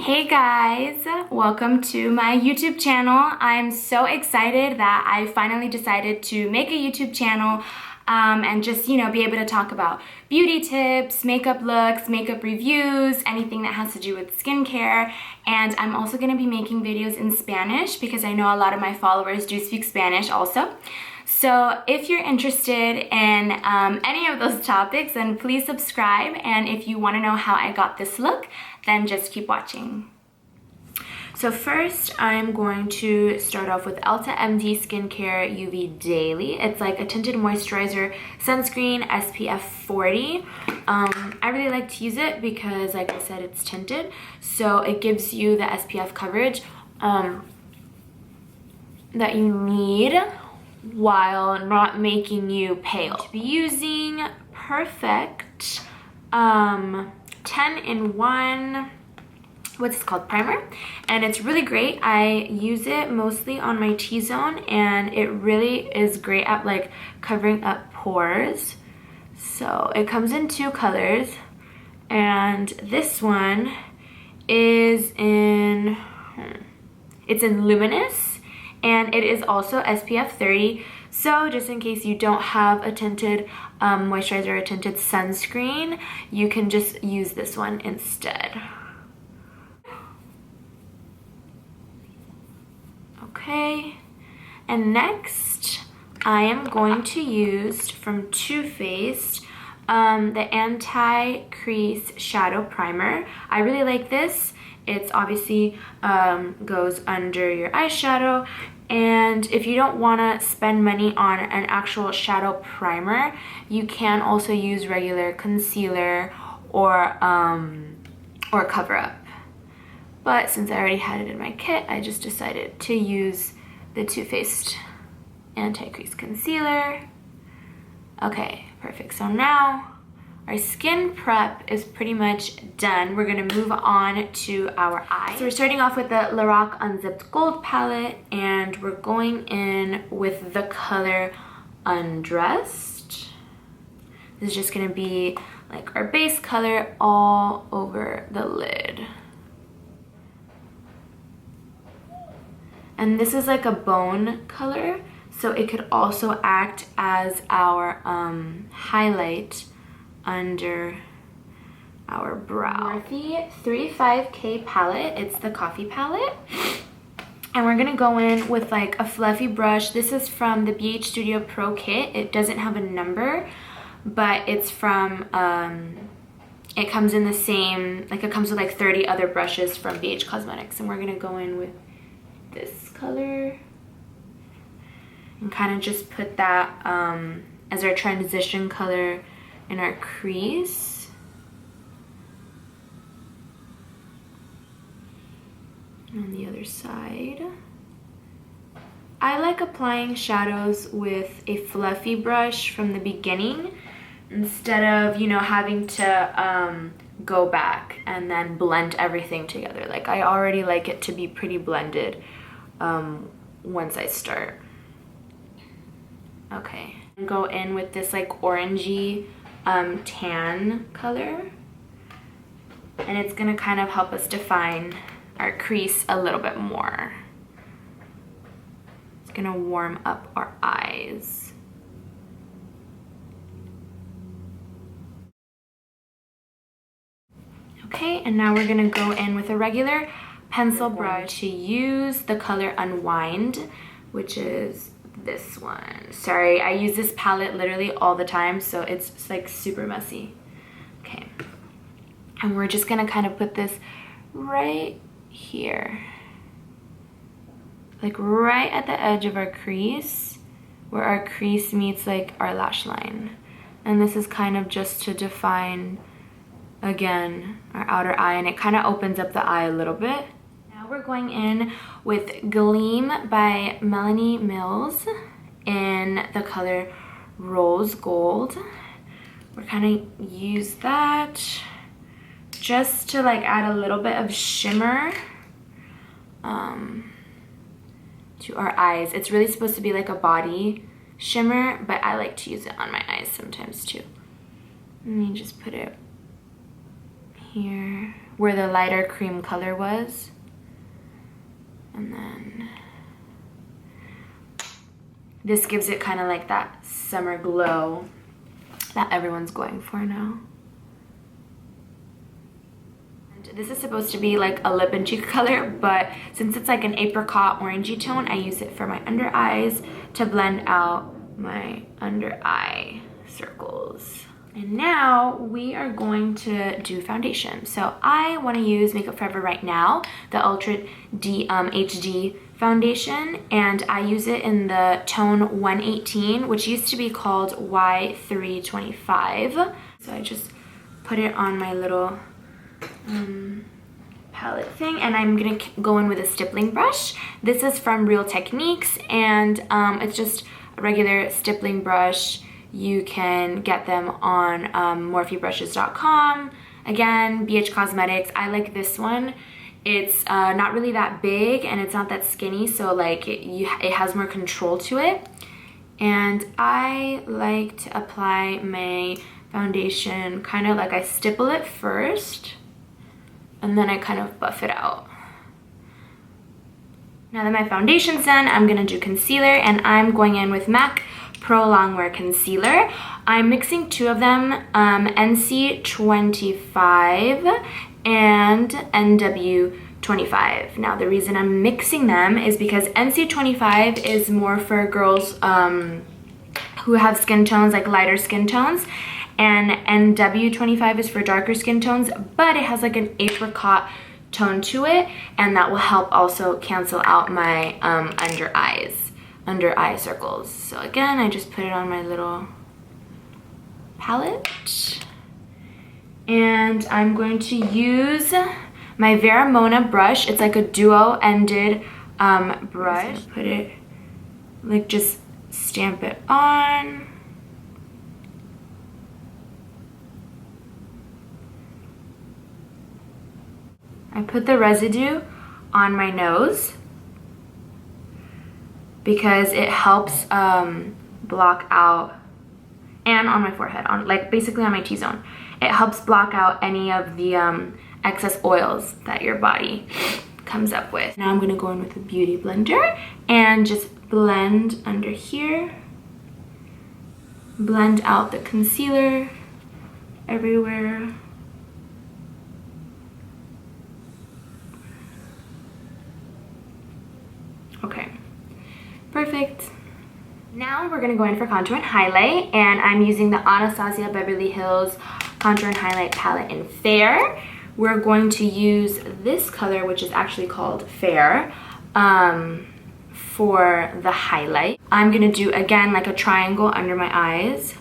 Hey guys, welcome to my YouTube channel. I'm so excited that I finally decided to make a YouTube channel and just, be able to talk about beauty tips, makeup looks, makeup reviews, anything that has to do with skincare. And I'm also going to be making videos in Spanish because I know a lot of my followers do speak Spanish also. So if you're interested in any of those topics, then please subscribe. And if you want to know how I got this look, then just keep watching. So first, I'm going to start off with Ulta MD Skincare UV Daily. It's like a tinted moisturizer sunscreen, SPF 40. I really like to use it because, like I said, it's tinted. So it gives you the SPF coverage that you need while not making you pale. To be using Perfect 10-in-1 what's it called, primer, and it's really great. I use it mostly on my T-zone and it really is great at like covering up pores. So it comes in two colors, and this one is in luminous, and it is also SPF 30. So just in case you don't have a tinted moisturizer or a tinted sunscreen, you can just use this one instead. Okay, and next I am going to use from Too Faced the Anti-Crease Shadow Primer. I really like this. It's obviously goes under your eyeshadow, and if you don't want to spend money on an actual shadow primer, you can also use regular concealer or cover up. But since I already had it in my kit, I just decided to use the Too Faced Anti-Crease Concealer. Okay, perfect. So now our skin prep is pretty much done. We're gonna move on to our eyes. So we're starting off with the Lorac Unzipped Gold palette, and we're going in with the color Undressed. This is just gonna be like our base color all over the lid. And this is like a bone color, so it could also act as our highlight under our brow. The 35K palette, it's the coffee palette. And we're gonna go in with like a fluffy brush. This is from the BH Studio Pro kit. It doesn't have a number, but it's from, it comes in the same, like it comes with like 30 other brushes from BH Cosmetics. And we're gonna go in with this color and kind of just put that as our transition color in our crease. And on the other side, I like applying shadows with a fluffy brush from the beginning instead of, having to go back and then blend everything together. Like, I already like it to be pretty blended once I start. Okay, go in with this like orangey tan color, and it's gonna kind of help us define our crease a little bit more. It's gonna warm up our eyes. Okay, and now we're gonna go in with a regular pencil brush to use the color Unwind, which is this one. Sorry, I use this palette literally all the time, so it's like super messy. Okay, and we're just gonna kind of put this right here, like right at the edge of our crease, where our crease meets like our lash line. And this is kind of just to define, again, our outer eye, and it kind of opens up the eye a little bit. Now we're going in with Gleam by Melanie Mills in the color Rose Gold. We're kind of use that just to like add a little bit of shimmer to our eyes. It's really supposed to be like a body shimmer, but I like to use it on my eyes sometimes too. Let me just put it here where the lighter cream color was. And then this gives it kind of like that summer glow that everyone's going for now. And this is supposed to be like a lip and cheek color, but since it's like an apricot orangey tone, I use it for my under eyes to blend out my under eye circles. And now we are going to do foundation. So I want to use Makeup Forever right now, the Ultra HD foundation, and I use it in the tone 118, which used to be called Y325. So I just put it on my little palette thing, and I'm gonna go in with a stippling brush. This is from Real Techniques, and it's just a regular stippling brush. You can get them on morphebrushes.com. Again, BH Cosmetics. I like this one. It's not really that big and it's not that skinny, so like it has more control to it. And I like to apply my foundation kind of like I stipple it first and then I kind of buff it out. Now that my foundation's done, I'm gonna do concealer, and I'm going in with MAC Pro Longwear Concealer. I'm mixing two of them, NC25 and NW25. Now the reason I'm mixing them is because NC25 is more for girls who have skin tones, like lighter skin tones, and NW25 is for darker skin tones, but it has like an apricot tone to it, and that will help also cancel out my under eye circles. So again, I just put it on my little palette, and I'm going to use my Veramona brush. It's like a duo-ended brush. Put it, like, just stamp it on. I put the residue on my nose because it helps block out, and on my forehead, on like basically on my T-zone. It helps block out any of the excess oils that your body comes up with. Now I'm gonna go in with a beauty blender and just blend under here. Blend out the concealer everywhere. Okay, perfect. Now we're gonna go in for contour and highlight, and I'm using the Anastasia Beverly Hills Contour and Highlight Palette in Fair. We're going to use this color, which is actually called Fair, for the highlight. I'm gonna do, again, like a triangle under my eyes.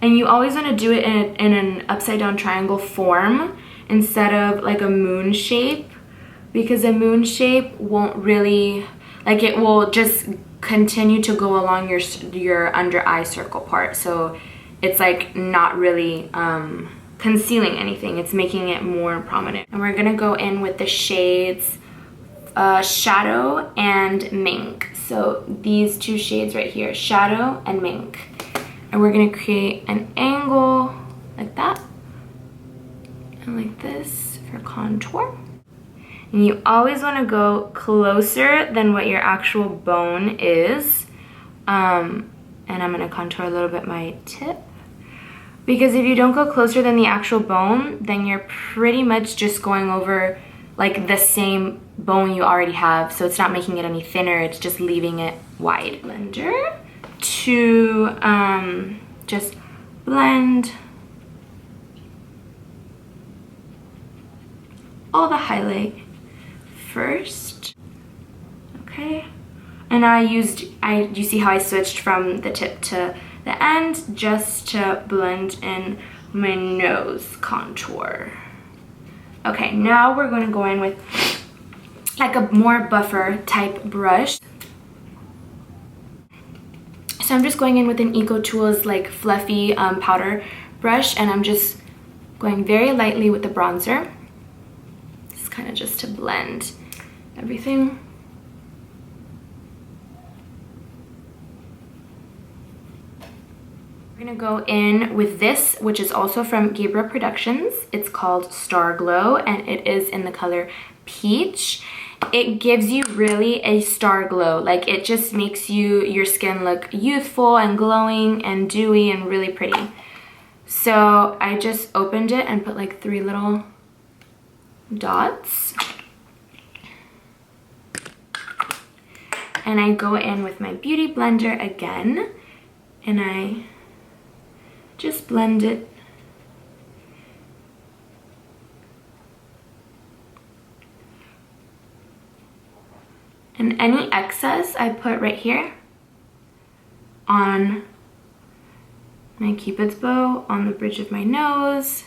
And you always wanna do it in an upside down triangle form instead of like a moon shape, because a moon shape won't really, like, it will just continue to go along your under eye circle part, so it's like not really concealing anything, it's making it more prominent. And we're gonna go in with the shades Shadow and Mink. So these two shades right here, Shadow and Mink, and we're gonna create an angle like that and like this for contour. And you always want to go closer than what your actual bone is. And I'm going to contour a little bit my tip, because if you don't go closer than the actual bone, then you're pretty much just going over like the same bone you already have, so it's not making it any thinner, it's just leaving it wide. Blender to just blend all the highlight first. Okay, and you see how I switched from the tip to the end just to blend in my nose contour. Okay, now we're going to go in with like a more buffer type brush. So I'm just going in with an Eco Tools like fluffy powder brush, and I'm just going very lightly with the bronzer. It's kind of just to blend everything. We're gonna go in with this, which is also from Gabriel Productions. It's called Star Glow, and it is in the color Peach. It gives you really a star glow. Like, it just makes your skin look youthful and glowing and dewy and really pretty. So I just opened it and put like 3 little dots. And I go in with my beauty blender again, and I just blend it. And any excess I put right here on my Cupid's bow, on the bridge of my nose,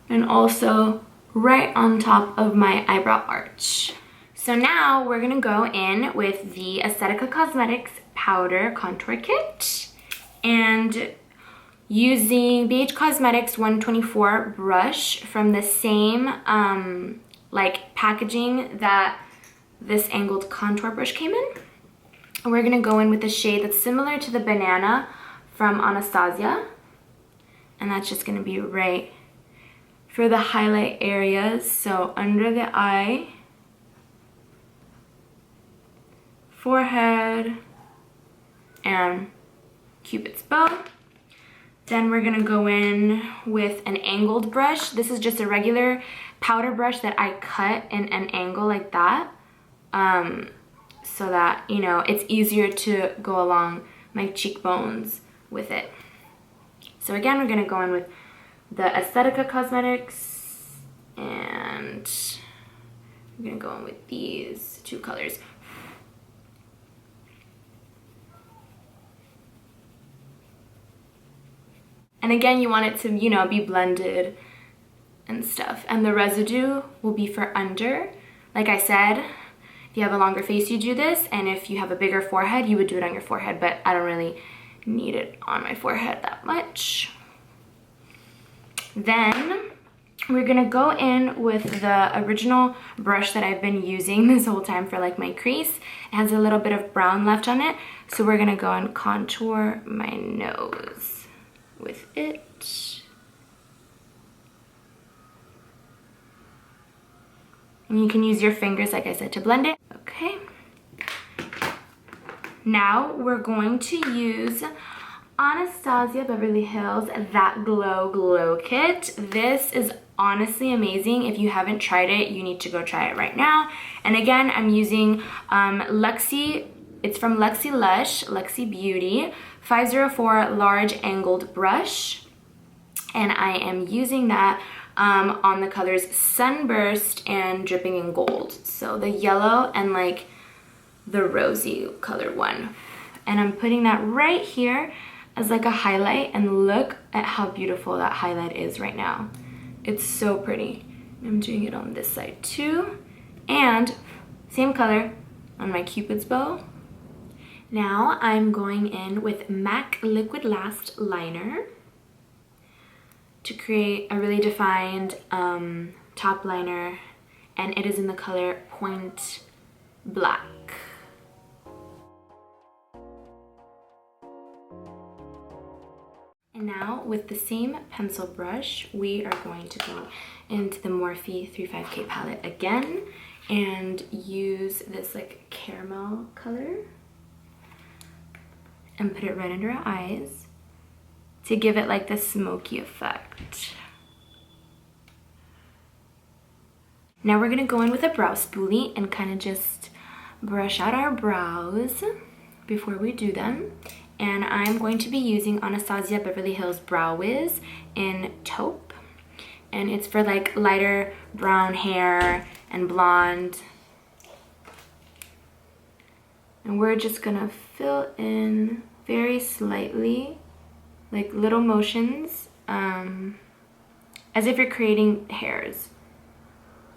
and also right on top of my eyebrow arch. So now we're gonna go in with the Aesthetica Cosmetics Powder Contour Kit, and using BH Cosmetics 124 brush from the same like packaging that this angled contour brush came in. We're gonna go in with a shade that's similar to the Banana from Anastasia, and that's just gonna be right for the highlight areas. So under the eye, forehead, and Cupid's bow. Then we're gonna go in with an angled brush. This is just a regular powder brush that I cut in an angle like that, so that, you know, it's easier to go along my cheekbones with it. So again, we're gonna go in with the Aesthetica Cosmetics, and I'm gonna go in with these 2 colors. And again, you want it to, you know, be blended and stuff. And the residue will be for under. Like I said, if you have a longer face, you do this. And if you have a bigger forehead, you would do it on your forehead. But I don't really need it on my forehead that much. Then we're gonna go in with the original brush that I've been using this whole time for like my crease. It has a little bit of brown left on it. So we're gonna go and contour my nose with it. And you can use your fingers, like I said, to blend it. Okay. Now we're going to use Anastasia Beverly Hills That Glow Kit. This is honestly amazing. If you haven't tried it, you need to go try it right now. And again, I'm using Luxie. It's from Luxie Lush, Luxie Beauty, 504 large angled brush. And I am using that on the colors Sunburst and Dripping in Gold. So the yellow and like the rosy colored one. And I'm putting that right here as like a highlight, and look at how beautiful that highlight is right now. It's so pretty. I'm doing it on this side too. And same color on my Cupid's bow. Now I'm going in with MAC Liquid Last Liner to create a really defined top liner, and it is in the color Point Black. And now with the same pencil brush, we are going to go into the Morphe 35K palette again and use this like caramel color and put it right under our eyes to give it like the smoky effect. Now we're gonna go in with a brow spoolie and kind of just brush out our brows before we do them. And I'm going to be using Anastasia Beverly Hills Brow Wiz in Taupe. And it's for like lighter brown hair and blonde. And we're just gonna fill in very slightly, like little motions, as if you're creating hairs,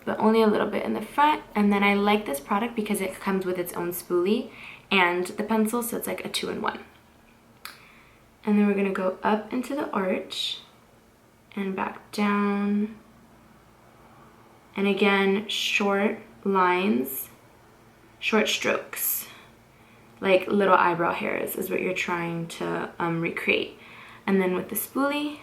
but only a little bit in the front. And then I like this product because it comes with its own spoolie and the pencil, so it's like a 2-in-1. And then we're gonna go up into the arch and back down. And again, short lines, short strokes, like little eyebrow hairs is what you're trying to recreate. And then with the spoolie,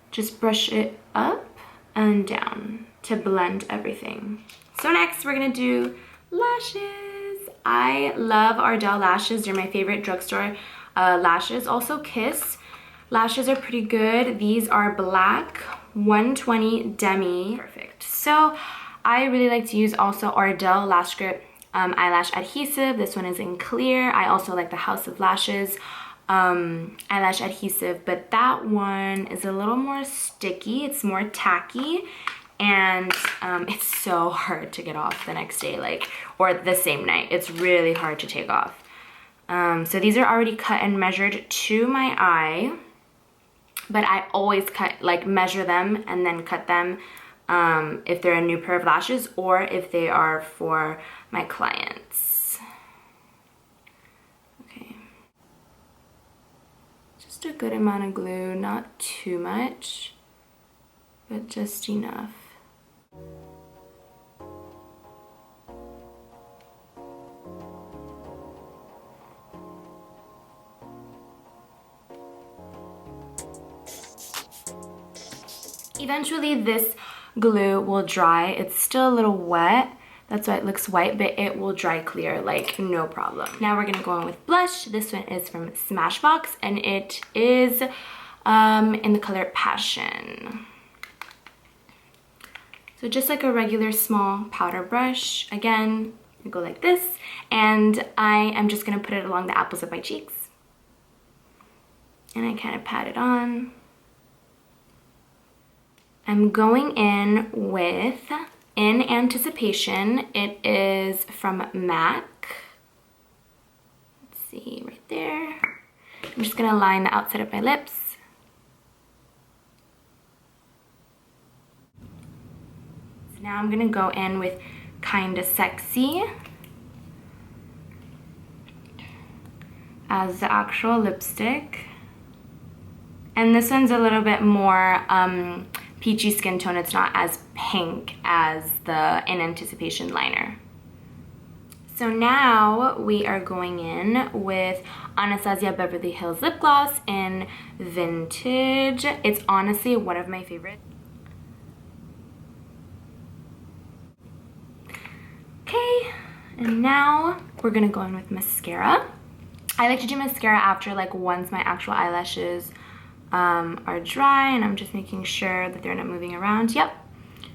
just brush it up and down to blend everything. So next we're gonna do lashes. I love Oradell lashes. They're my favorite drugstore lashes. Also Kiss lashes are pretty good. These are black 120 demi. Perfect. So I really like to use also Oradell Lash Grip eyelash adhesive. This one is in clear. I also like the House of Lashes eyelash adhesive, but that one is a little more sticky. It's more tacky, and it's so hard to get off the next day, like, or the same night. It's really hard to take off. So these are already cut and measured to my eye, but I always measure them and then cut them if they're a new pair of lashes or if they are for my clients. Okay. Just a good amount of glue, not too much, but just enough. Eventually this glue will dry. It's still a little wet, that's why it looks white, but it will dry clear, like no problem. Now we're gonna go in with blush. This one is from Smashbox and it is in the color Passion. So just like a regular small powder brush, again, you go like this, and I am just gonna put it along the apples of my cheeks. And I kind of pat it on. I'm going in with In Anticipation. It is from MAC. Let's see, right there. I'm just gonna line the outside of my lips. So now I'm gonna go in with Kinda Sexy as the actual lipstick. And this one's a little bit more peachy skin tone. It's not as pink as the In Anticipation liner. So now we are going in with Anastasia Beverly Hills Lip Gloss in Vintage. It's honestly one of my favorites. Okay, and now we're gonna go in with mascara. I like to do mascara after, like, once my actual eyelashes are dry, and I'm just making sure that they're not moving around. Yep.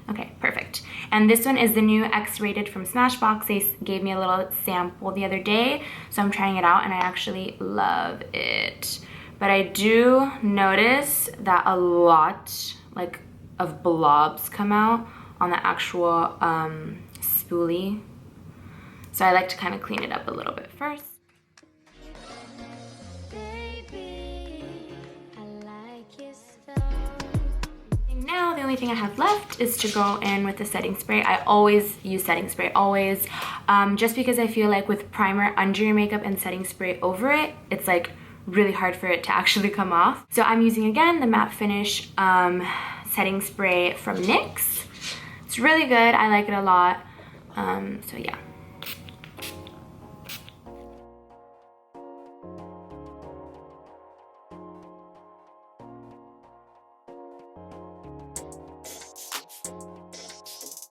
Okay, perfect. And this one is the new X-Rated from Smashbox. They gave me a little sample the other day, so I'm trying it out and I actually love it. But I do notice that a lot, like, of blobs come out on the actual spoolie. So I like to kind of clean it up a little bit first. Now the only thing I have left is to go in with the setting spray. I always use setting spray, always, just because I feel like with primer under your makeup and setting spray over it, it's like really hard for it to actually come off. So I'm using again the matte finish setting spray from NYX. It's really good, I like it a lot. So yeah.